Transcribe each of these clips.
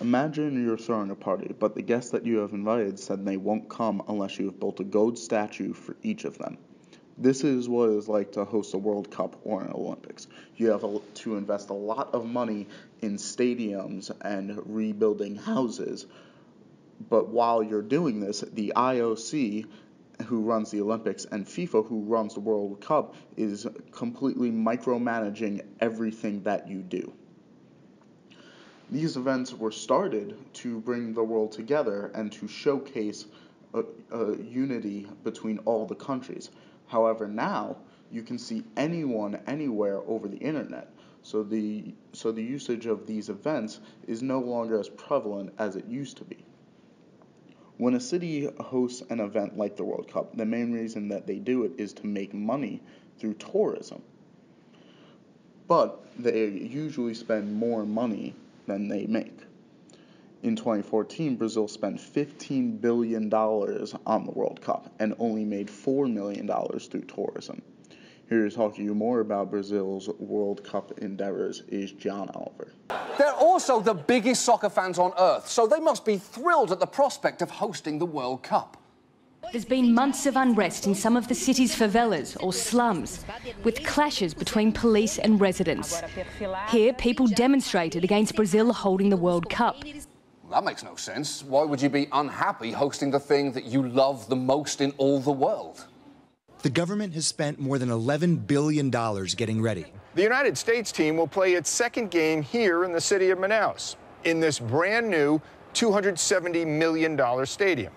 Imagine you're throwing a party, but the guests that you have invited said they won't come unless you have built a gold statue for each of them. This is what it's like to host a World Cup or an Olympics. You have to invest a lot of money in stadiums and rebuilding houses, but while you're doing this, the IOC, who runs the Olympics, and FIFA, who runs the World Cup, is completely micromanaging everything that you do. These events were started to bring the world together and to showcase a unity between all the countries. However, now you can see anyone anywhere over the internet. So the usage of these events is no longer as prevalent as it used to be. When a city hosts an event like the World Cup, the main reason that they do it is to make money through tourism. But they usually spend more money than they make. In 2014, Brazil spent $15 billion on the World Cup and only made $4 million through tourism. Here to talk to you more about Brazil's World Cup endeavors is John Oliver. They're also the biggest soccer fans on earth, so they must be thrilled at the prospect of hosting the World Cup. There's been months of unrest in some of the city's favelas or slums, with clashes between police and residents. Here, people demonstrated against Brazil holding the World Cup. That makes no sense. Why would you be unhappy hosting the thing that you love the most in all the world? The government has spent more than $11 billion getting ready. The United States team will play its second game here in the city of Manaus, in this brand new $270 million stadium.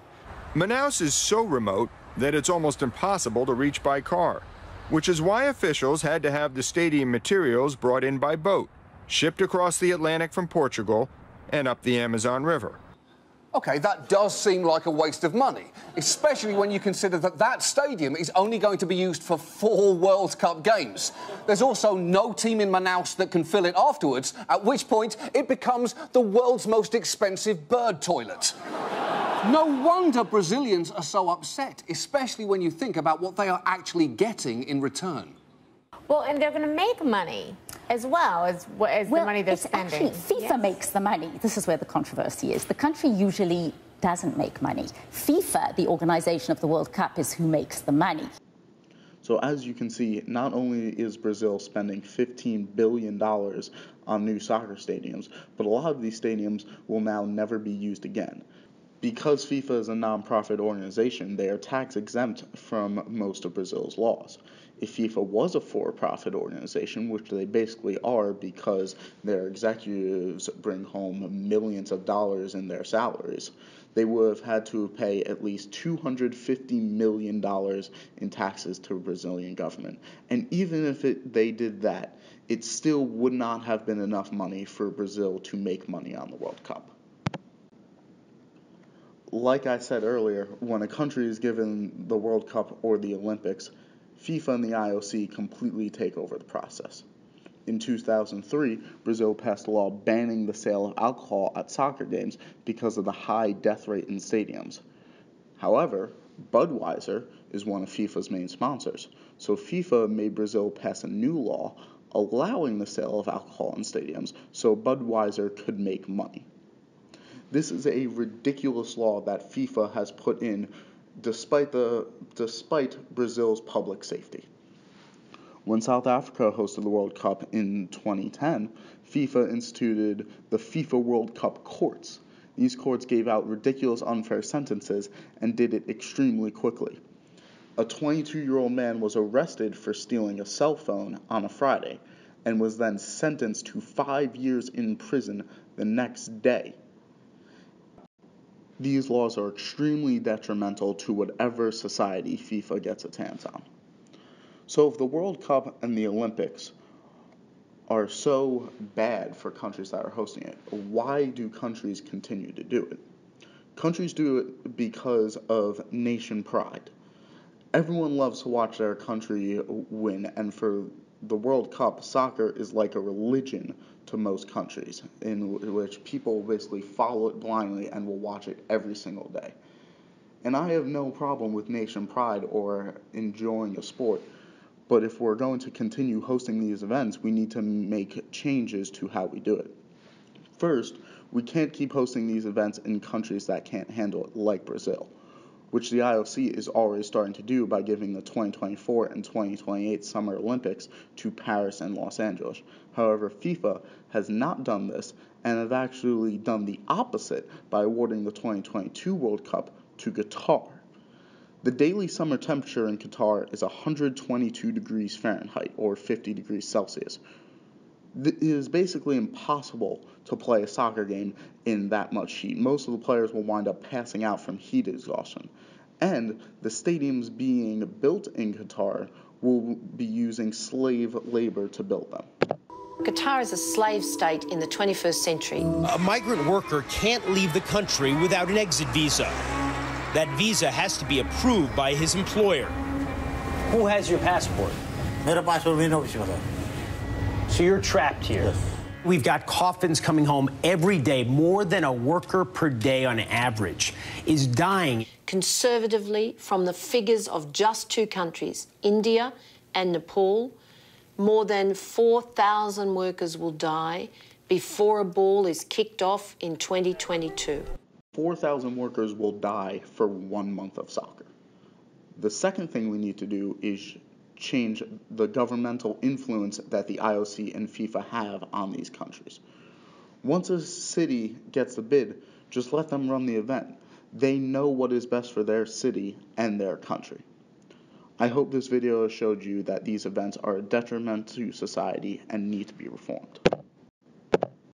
Manaus is so remote that it's almost impossible to reach by car, which is why officials had to have the stadium materials brought in by boat, shipped across the Atlantic from Portugal and up the Amazon River. OK, that does seem like a waste of money, especially when you consider that that stadium is only going to be used for 4 World Cup games. There's also no team in Manaus that can fill it afterwards, at which point it becomes the world's most expensive bird toilet. No wonder Brazilians are so upset, especially when you think about what they are actually getting in return. Well, and they're going to make money as well as the money they're spending. Actually, FIFA makes the money. This is where the controversy is. The country usually doesn't make money. FIFA, the organization of the World Cup, is who makes the money. So as you can see, not only is Brazil spending $15 billion on new soccer stadiums, but a lot of these stadiums will now never be used again. Because FIFA is a non-profit organization, they are tax exempt from most of Brazil's laws. If FIFA was a for-profit organization, which they basically are because their executives bring home millions of dollars in their salaries, they would have had to pay at least $250 million in taxes to the Brazilian government. And even if they did that, it still would not have been enough money for Brazil to make money on the World Cup. Like I said earlier, when a country is given the World Cup or the Olympics, FIFA and the IOC completely take over the process. In 2003, Brazil passed a law banning the sale of alcohol at soccer games because of the high death rate in stadiums. However, Budweiser is one of FIFA's main sponsors, so FIFA made Brazil pass a new law allowing the sale of alcohol in stadiums so Budweiser could make money. This is a ridiculous law that FIFA has put in despite Brazil's public safety. When South Africa hosted the World Cup in 2010, FIFA instituted the FIFA World Cup courts. These courts gave out ridiculous unfair sentences and did it extremely quickly. A 22-year-old man was arrested for stealing a cell phone on a Friday and was then sentenced to 5 years in prison the next day. These laws are extremely detrimental to whatever society FIFA gets its hands on. So if the World Cup and the Olympics are so bad for countries that are hosting it, why do countries continue to do it? Countries do it because of nation pride. Everyone loves to watch their country win, and for the World Cup, soccer is like a religion to most countries, in which people basically follow it blindly and will watch it every single day. And I have no problem with nation pride or enjoying a sport, but if we're going to continue hosting these events, we need to make changes to how we do it. First, We can't keep hosting these events in countries that can't handle it, like Brazil, which the IOC is already starting to do by giving the 2024 and 2028 Summer Olympics to Paris and Los Angeles. However, FIFA has not done this and have actually done the opposite by awarding the 2022 World Cup to Qatar. The daily summer temperature in Qatar is 122 degrees Fahrenheit or 50 degrees Celsius. It is basically impossible to play a soccer game in that much heat. Most of the players will wind up passing out from heat exhaustion. And the stadiums being built in Qatar will be using slave labor to build them. Qatar is a slave state in the 21st century. A migrant worker can't leave the country without an exit visa. That visa has to be approved by his employer. Who has your passport? So you're trapped here. Yes. We've got coffins coming home every day. More than a worker per day on average is dying. Conservatively, from the figures of just two countries, India and Nepal, more than 4,000 workers will die before a ball is kicked off in 2022. 4,000 workers will die for 1 month of soccer. The second thing we need to do is change the governmental influence that the IOC and FIFA have on these countries. Once a city gets the bid, just let them run the event. They know what is best for their city and their country. I hope this video has showed you that these events are a detriment to society and need to be reformed.